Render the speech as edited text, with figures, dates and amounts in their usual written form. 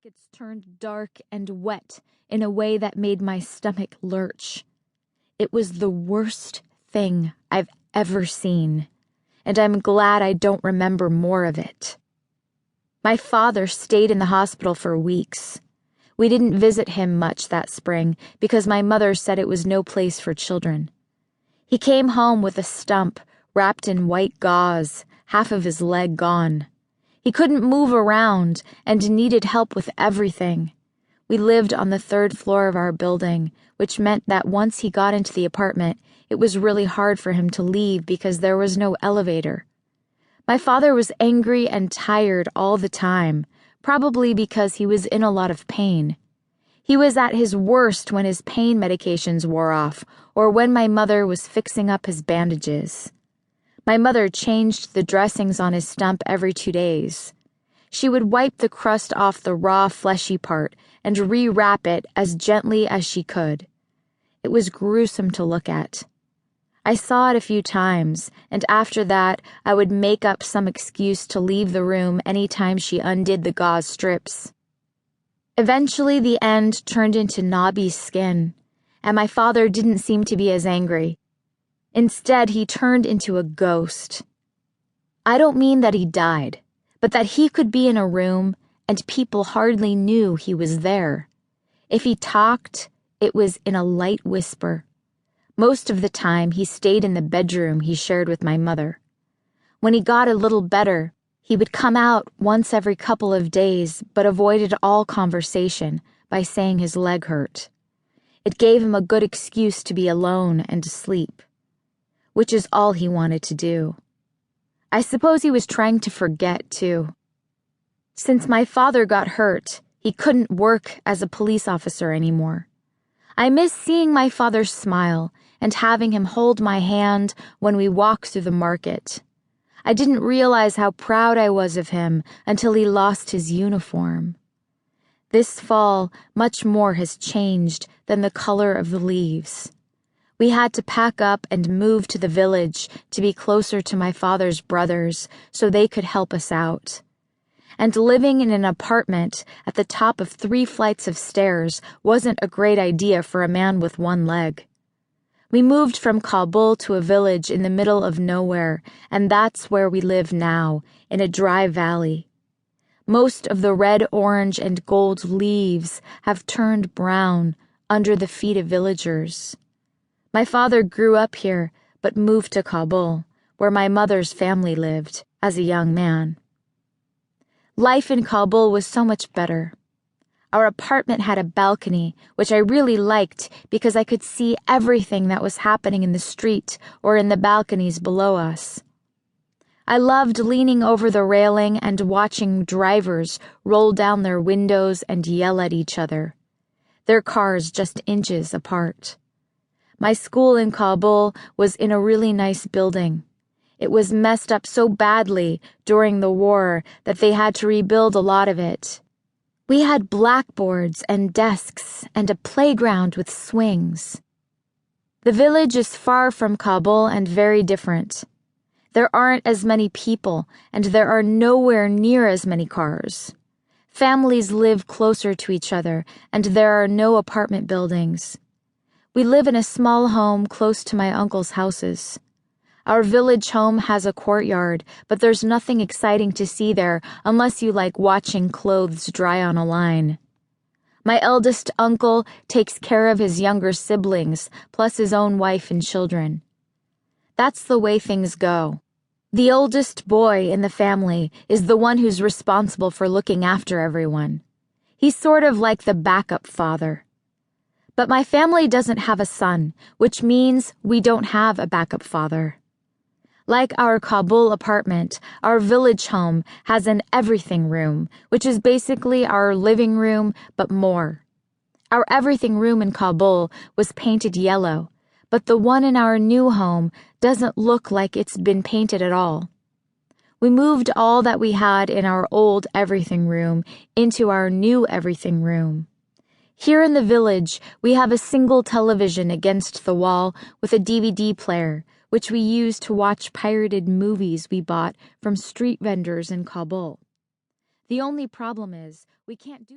blankets turned dark and wet in a way that made my stomach lurch. It was the worst thing I've ever seen, and I'm glad I don't remember more of it. My father stayed in the hospital for weeks. We didn't visit him much that spring because my mother said it was no place for children. He came home with a stump wrapped in white gauze, half of his leg gone. He couldn't move around and needed help with everything. We lived on the 3rd floor of our building, which meant that once he got into the apartment, it was really hard for him to leave because there was no elevator. My father was angry and tired all the time, probably because he was in a lot of pain. He was at his worst when his pain medications wore off or when my mother was fixing up his bandages. My mother changed the dressings on his stump every 2 days. She would wipe the crust off the raw, fleshy part and rewrap it as gently as she could. It was gruesome to look at. I saw it a few times, and after that, I would make up some excuse to leave the room any time she undid the gauze strips. Eventually, the end turned into knobby skin, and my father didn't seem to be as angry. Instead, he turned into a ghost. I don't mean that he died, but that he could be in a room and people hardly knew he was there. If he talked, it was in a light whisper. Most of the time, he stayed in the bedroom he shared with my mother. When he got a little better, he would come out once every couple of days, but avoided all conversation by saying his leg hurt. It gave him a good excuse to be alone and to sleep, which is all he wanted to do. I suppose he was trying to forget, too. Since my father got hurt, he couldn't work as a police officer anymore. I miss seeing my father smile and having him hold my hand when we walked through the market. I didn't realize how proud I was of him until he lost his uniform. This fall, much more has changed than the color of the leaves. We had to pack up and move to the village to be closer to my father's brothers so they could help us out. And living in an apartment at the top of 3 flights of stairs wasn't a great idea for a man with 1 leg. We moved from Kabul to a village in the middle of nowhere, and that's where we live now, in a dry valley. Most of the red, orange, and gold leaves have turned brown under the feet of villagers. My father grew up here, but moved to Kabul, where my mother's family lived, as a young man. Life in Kabul was so much better. Our apartment had a balcony, which I really liked because I could see everything that was happening in the street or in the balconies below us. I loved leaning over the railing and watching drivers roll down their windows and yell at each other, their cars just inches apart. My school in Kabul was in a really nice building. It was messed up so badly during the war that they had to rebuild a lot of it. We had blackboards and desks and a playground with swings. The village is far from Kabul and very different. There aren't as many people, and there are nowhere near as many cars. Families live closer to each other, and there are no apartment buildings. We live in a small home close to my uncle's houses. Our village home has a courtyard, but there's nothing exciting to see there unless you like watching clothes dry on a line. My eldest uncle takes care of his younger siblings, plus his own wife and children. That's the way things go. The oldest boy in the family is the one who's responsible for looking after everyone. He's sort of like the backup father. But my family doesn't have a son, which means we don't have a backup father. Like our Kabul apartment, our village home has an everything room, which is basically our living room, but more. Our everything room in Kabul was painted yellow, but the one in our new home doesn't look like it's been painted at all. We moved all that we had in our old everything room into our new everything room. Here in the village, we have a single television against the wall with a DVD player, which we use to watch pirated movies we bought from street vendors in Kabul. The only problem is we can't do